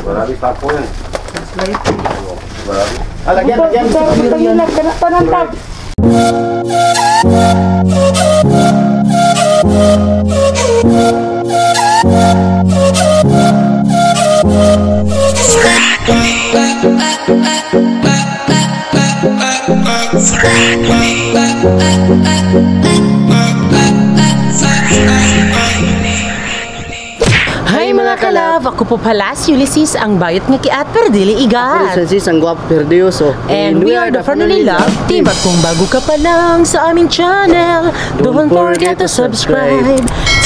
Marami tapo yan. Marami. Lagyan. Panantap. Hi mga kalab! Ako po pala si Ulysses, ang bayot nga kiat pero dili igat. Ulysses, ang guwapo perdioso. And we are the Family Love Team. At kung bago ka pa lang sa aming channel, don't forget to subscribe.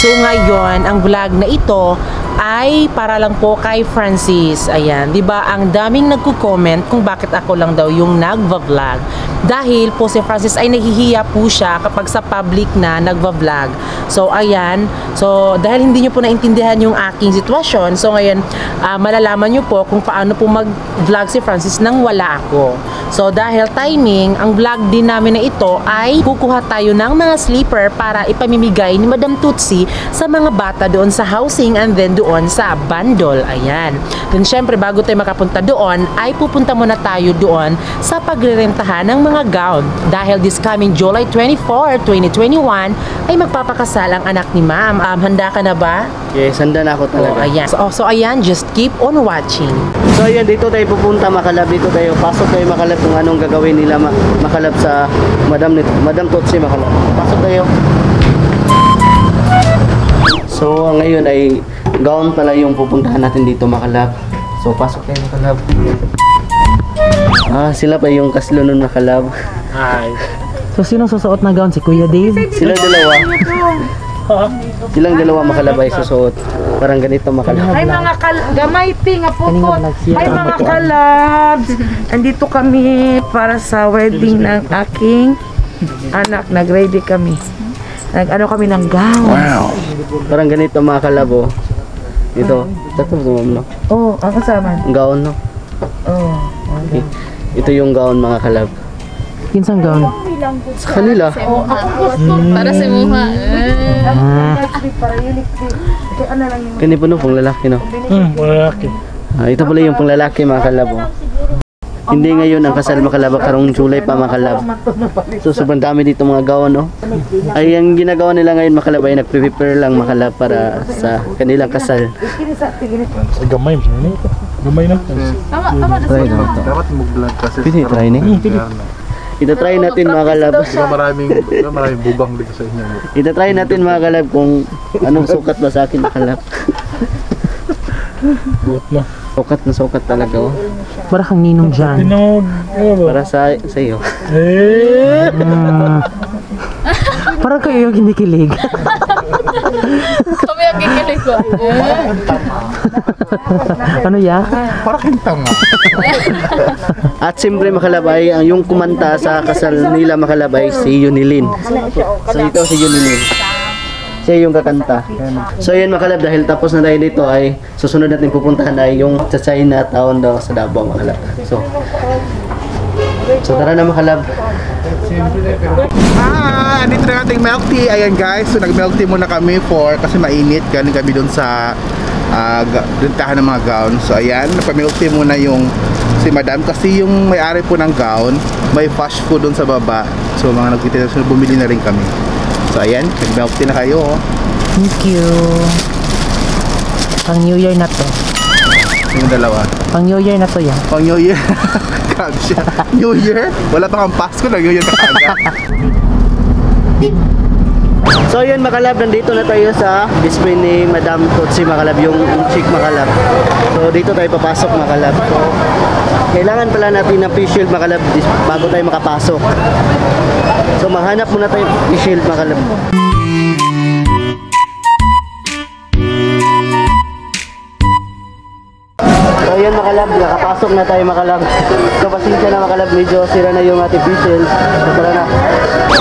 So ngayon, ang vlog na ito ay para lang po kay Francis. Ayan, 'di ba? Ang daming nagko-comment kung bakit ako lang daw yung nagva-vlog. Dahil po si Francis ay nahihiya po siya kapag sa public na nagva-vlog. So ayan, so dahil hindi niyo po naintindihan yung aking sitwasyon, so ngayon malalaman niyo po kung paano po mag-vlog si Francis nang wala ako. So dahil timing, ang vlog din namin na ito ay kukuha tayo ng mga sleeper para ipamimigay ni Madam Tutsi sa mga bata doon sa housing and then doon sa bundle. Ayan. Then syempre bago tayo makapunta doon ay pupunta muna tayo doon sa pagrerentahan ng mga gown. Dahil this coming July 24, 2021 ay magpapakasal ang anak ni Ma'am. Handa ka na ba? Yes, handa na ako talaga. Ayan. So ayan, just keep on watching. So ayan, dito tayo pupunta makalab. Dito tayo, pasok tayo makalab kung anong gagawin nila makalab sa Madam Tutsi makalab. Pasok tayo. So ngayon ay gown pala yung pupuntahan natin dito makalab. So pasok tayo makalab. Sila pa yung kaslo nun makalab. Hi. So sino susuot na gown? Si Kuya Dave? Silang dalawa. Silang dalawa makalab ay susuot. Parang ganito makalab. Ay mga gamay nga pupot. Ay mga kalabs. Andito kami para sa wedding ng aking anak. Nag-ready kami. Nag-ano kami ng gown. Wow. Parang ganito mga kalab oh. Ito. Tatapos mo no? Oh, ang kasama. Gown no? Oh. Okay. Ito yung gown mga kalab. Kinsang gown? Sa kanila. Para sa muha. Kani po no, pang lalaki no? Lalaki. Ito pala yung pang lalaki mga kalab oh. Hindi ngayon ang kasal makalab, karong July pa makalab. So sobrang dami dito mga gawan no. Ay ang ginagawa nila ngayon makalab ay nagpe-prepare lang makalab para sa kanilang kasal. Gamay mo. Gamay na. Tama Try na ito. Dapat mag-vlog kasi. Pwede try ni. Ita-try natin mga kalab. Maraming bubang dito sa inyo. Ita-try natin mga kalab kung anong sukat ba sa akin makalab. Sukat na sukat talaga oh. Para kang ninong dyan. Para sa iyo. Parang kayo yung kinikilig. Kami ang kikilig ko. Ano ya? Para kintang nga. At siyempre makalabay, ang yung kumanta sa kasal nila makalabay si Yunilin. So ito si Yunilin. Siya yung kakanta. So yun makalab, dahil tapos na tayo dito ay susunod natin pupuntahan ay yung sa China Town daw sa Davao makalab. So tara na makalab. Andito na ating milk tea. Ayan guys, so nag-milk tea muna kami kasi mainit. Galing kami dun sa rentahan ng mga gown. So ayan, napa-milk tea muna yung si Madam kasi yung may-ari po ng gown, may fast food dun sa baba. So mga nagtitinda, so bumili na rin kami. So ayan, nag-milk tea na kayo oh. Thank you. Pang New Year na to. Yung dalawa. Pang New Year na to yan. Pang New Year. Grabe siya. New Year? Wala pa kang Pasko na New Year ka agad. So yun makalab, nandito na tayo sa display ni Madam Tutsi makalab, yung chick makalab. So dito tayo papasok makalab. So kailangan pala natin ng face shield makalab bago tayo makapasok. So maghanap muna tayo ng face shield makalab. So yun makalab, nakapasok na tayo makalab. So pasensya na makalab, medyo sira na yung ating face shield. So tara na.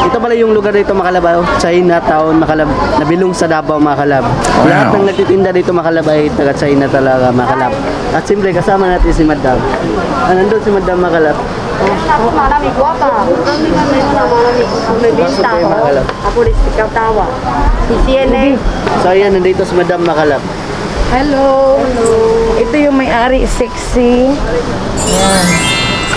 Ito pala yung lugar dito makalab, China Town makalab, nabilong sa Davao makalab. Lahat ng nagtitinda dito makalab ay taga China talaga makalab. At siyempre kasama natin si Madam. Nandun si Madam makalab. Marami guwapa. May bista ko. Ako rin si Kautawa. Si CNA. So ayan, nandito si Madam makalab. Hello. Ito yung may-ari may-ari sexy. Yan.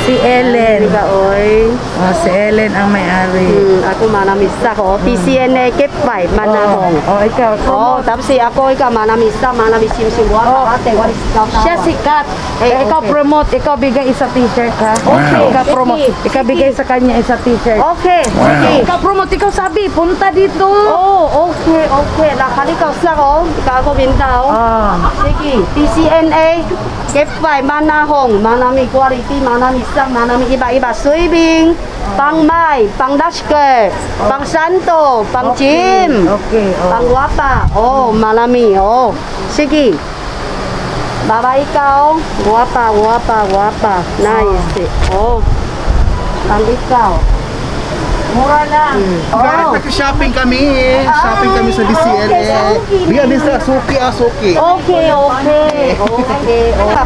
Si Ellen. Oy. Oh, si Ellen ang may-ari. Ako manamista ko. PCNA Kepay, manahong. Oh, ikaw. Oh, tapos ako manamista, manamisim-sim. Ate, what is ikaw? Siya sikat. Eh, Ikaw okay. promote. Ikaw bigay isa t-shirt ha. Okay. Ikaw promote. Sige. Ikaw bigay sa kanya isa t-shirt. Okay. Sige. Ikaw promote. Ikaw sabi, punta dito. Oh, okay. Nakali ka sa ko. Ikaw ako bintaw. Sige. PCNA Kepay, manahong, manami quality, manami sang, manami iba-iba. Suibing, pang May, pang Dasker, pang Santo, pang Jim. Okay. Pang Guapa. Oh, malami. Oh. Sige. Babae ikaw. Guapa. Nice. Oh. Pang ikaw. Mura lang. Oh. Guys, nag-shopping kami. Shopping kami sa DCLA. okay. Bigyan din sa Suki. Okay.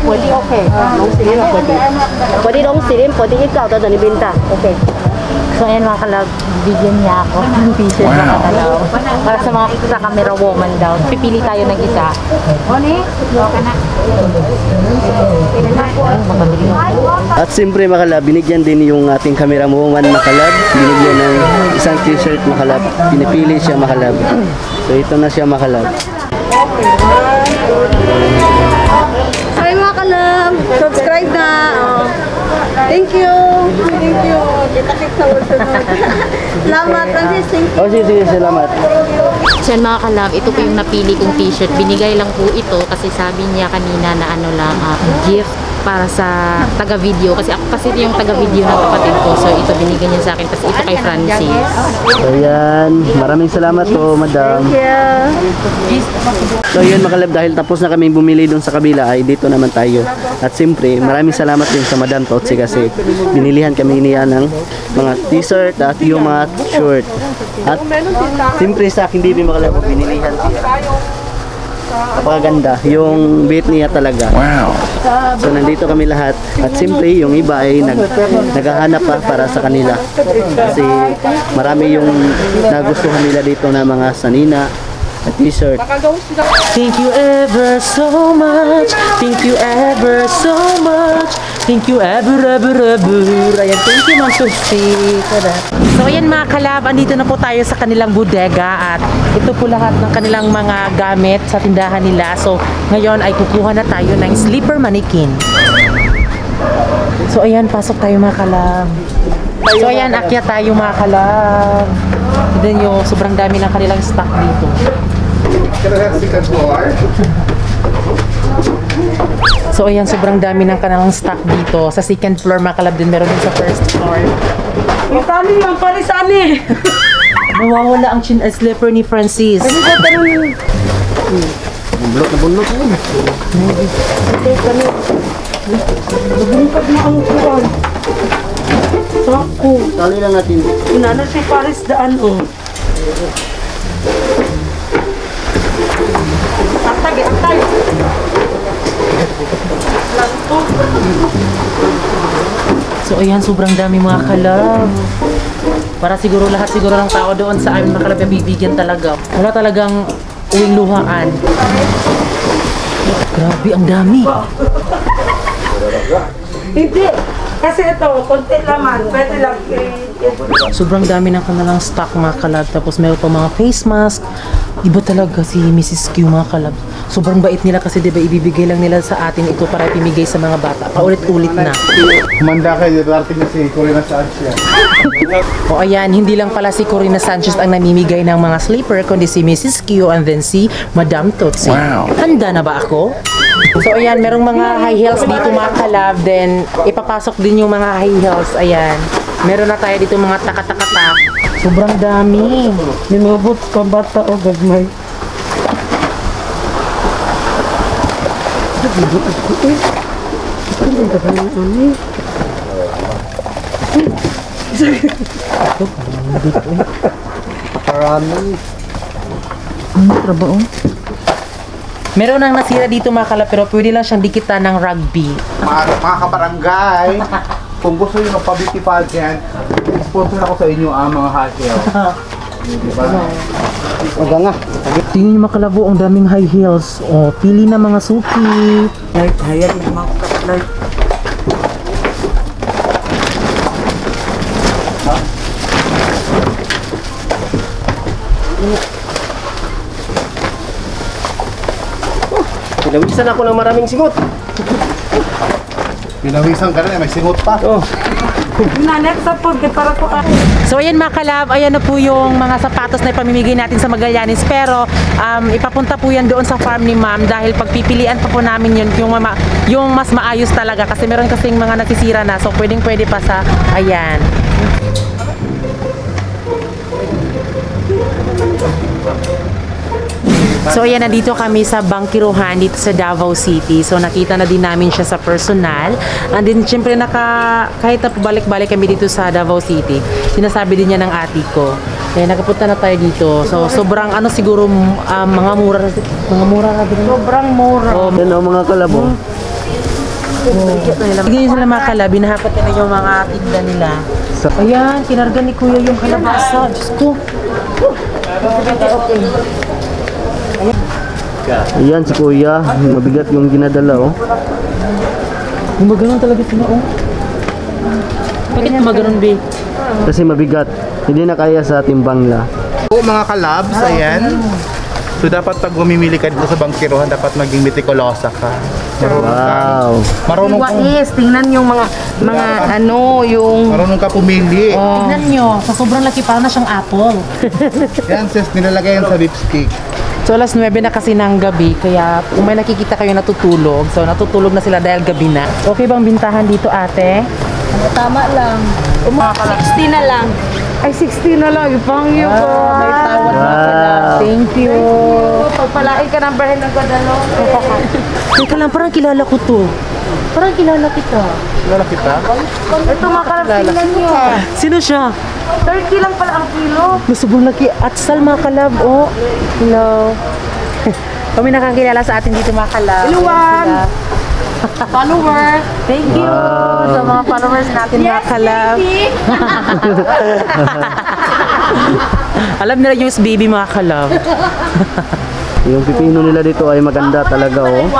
Pwede okay. Long silim pwede. Pwede long silim, pwede ikaw to ni binta. Okay. So ayan mga kalab, bigyan niya ako ng t-shirt na katalaw. Para sa mga sa camera woman daw. Pipili tayo ng isa. Oni? Okay na. At siyempre makalab, binigyan din yung ating camera woman makalab. Binigyan ng isang t-shirt makalab. Pinipili siya makalab. So ito na siya makalab. Hi mga kalam. Subscribe na. Oh. Thank you. Kita-kit sa sunod. Salamat, Francis. Thank you. Oh, sige, salamat. So yan mga kalab, ito po yung napili kong t-shirt. Binigay lang po ito kasi sabi niya kanina na ano lang, gift para sa taga-video. Kasi ako kasi yung taga-video ng kapatid ko. So ito binigay niya sa akin. Tapos ito kay Francis. So yan, maraming salamat po, madam. So yun makalab, dahil tapos na kami bumili doon sa kabila ay dito naman tayo. At siyempre, maraming salamat din sa Madam Totsi kasi binilihan kami niya ng mga t-shirt at yung mga short. At siyempre sa akin din makalab, binilihan siya. Napakaganda yung beat niya talaga. Wow. So nandito kami lahat at siyempre yung iba ay naghahanap pa para sa kanila. Kasi marami yung nagustuhan nila dito na mga sanina at t-shirt. Thank you ever so much. Thank you ever so much. Thank you ever. Ayan, thank you Ma'am Susie. So ayan mga kalab, andito na po tayo sa kanilang bodega at ito po lahat ng kanilang mga gamit sa tindahan nila. So ngayon ay kukuha na tayo ng sleeper mannequin. So ayan, pasok tayo mga kalab. So ayan, akyat tayo mga kalab. Tignan nyo, sobrang dami ng kanilang stock dito. So ayan, sobrang dami ng kanilang stock dito. Sa second floor mga kalab din, meron din sa first floor. Yung tali yung parisani. Nawawala ang slipper ni Francis. Bulok na bulok. Bumukad na ang kuwan. Sako. Tali lang natin. Inano si Paris daan oh. Atay. So ayan, sobrang dami mga kalab. Para siguro lahat ng tao doon sa amin mga kalab ay bibigyan talaga. Wala talagang uwing luhaan. Grabe, ang dami. Hindi. Kasi ito, konti laman. Pwede lang. Sobrang dami ng kanilang stock mga kalab. Tapos meron pa mga face mask. Iba talaga si Mrs. Q mga kalab. Sobrang bait nila kasi diba ibibigay lang nila sa atin ito para pimigay sa mga bata. Paulit-ulit na. Kumanda kayo, darating na si Corina Sanchez. O ayan, hindi lang pala si Corina Sanchez ang namimigay ng mga sleeper, kundi si Mrs. Q and then si Madam Totsi. Wow. Handa na ba ako? So ayan, merong mga high heels dito mga kalab. Then ipapasok din yung mga high heels. Ayan. Meron na tayo dito mga taka-taka-tak. Sobrang dami. Ninubot ka bata o gagmay. Trabaho. Meron nang nasira dito mga kalab, pero pwede lang siyang dikitan ng rugby. Mga kabarangay, kung gusto nyo ng pa-beauty pageant, sponsor ako sa inyo ang mga hot gel. Diba? Huwag nga. Tingnan niyo mga kalabo, ang daming high heels. Oh, pili na mga suki. Light, hayag na mga light. Pinawisan ako ng maraming singot. Pinawisan ka na, may singot pa. Oh. Next up po, para po So ayan mga kalab, ayan na po yung mga sapatos na ipamimigay natin sa Magallanes. Pero ipapunta po yan doon sa farm ni ma'am dahil pagpipilian pa po namin yun yung mas maayos talaga. Kasi meron kasing mga nasisira na, so pwede pa sa ayan. So ayan, nandito kami sa Bangkiruhan dito sa Davao City. So nakita na din namin siya sa personal. And then syempre kahit na balik-balik kami dito sa Davao City, sinasabi din niya ng ati ko. Kaya nakapunta na tayo dito. So sobrang siguro mga mura na din. sobrang mura. Yan o mga kalabo. Tignan sila mga kalab, binahapat na yung mga tinda nila. Ayan, kinarga ni Kuya yung kalabasa. Diyos ko. Ayan si Kuya, mabigat yung ginadala oh. Gumaganon talaga sila oh. Bakit gumaganon, be? Kasi mabigat, hindi na kaya sa timbang nila. Po mga kalabs, ayan. So dapat pag gumimili ka dito sa Bangkiruhan, dapat maging mitikulosa ka. Marunong kang Tingnan yung mga yung marunong ka pumili. Tignan nyo, sa sobrang laki parang na siyang apple. Yan sis, nilalagay yan sa beef stick. So alas 9 na kasi ng gabi, kaya kung may nakikita kayo natutulog, so natutulog na sila dahil gabi na. Okay bang bintahan dito, ate? Tama lang. 60 na lang. ay 60 na lang, ipang you ko. May tawad na pala. Thank you. Pagpalain ka ng bahin ng gadalo. Teka lang, parang kilala ko to. Parang kilala kita. Kilala kita? Ito mga kalab, tingnan nyo. Sino siya? 30 lang pala ang kilo. Sobrang laki. Atsal mga kalab, oh. Hello. Kami nakakilala sa atin dito mga kalab. Iluwan. Follower. Thank you sa mga followers natin mga kalab. Alam nila yung baby mga kalab. Yung pipino nila dito ay maganda talaga oh.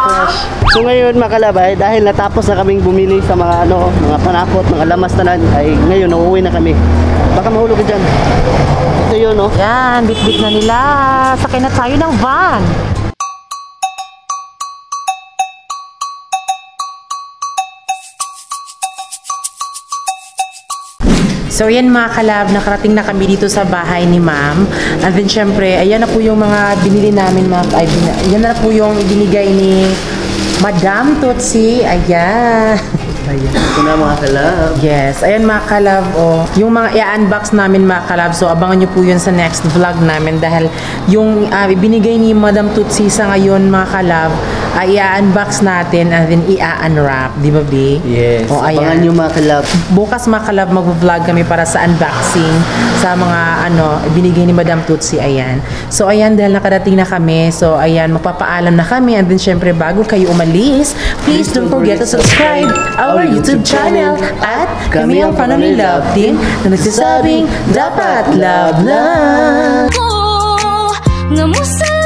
So ngayon mga kalabay, dahil natapos na kaming bumili sa mga mga panakot, mga lamas tanan, ay ngayon uuwi na kami. Baka mahulog ka dyan. Ito yun oh. Yan, bit-bit na nila. Sakay na tayo ng van. So yan mga kalab, nakarating na kami dito sa bahay ni ma'am. And then syempre, ayan na po yung mga binili namin ayan na po yung ibinigay ni Madam Tutsi. Ayan. Ito na mga kalab. Yes, ayan mga kalab, oh. Yung mga i-unbox namin mga kalab, so abangan nyo po yun sa next vlog namin dahil yung ibinigay ni Madam Tutsi sa ngayon mga kalab, ay i-unbox natin and then i-unwrap, di ba B? Yes, oh, abangan nyo mga kalab. Bukas mga kalab, mag-vlog kami para sa unboxing sa mga binigay ni Madam Tutsi, ayan. So ayan, dahil nakarating na kami, so ayan, magpapaalam na kami and then syempre bago kayo umalis, please don't forget to subscribe our YouTube channel at kami ang Family Love Team na nagsasabing dapat love lang. Nga mo sa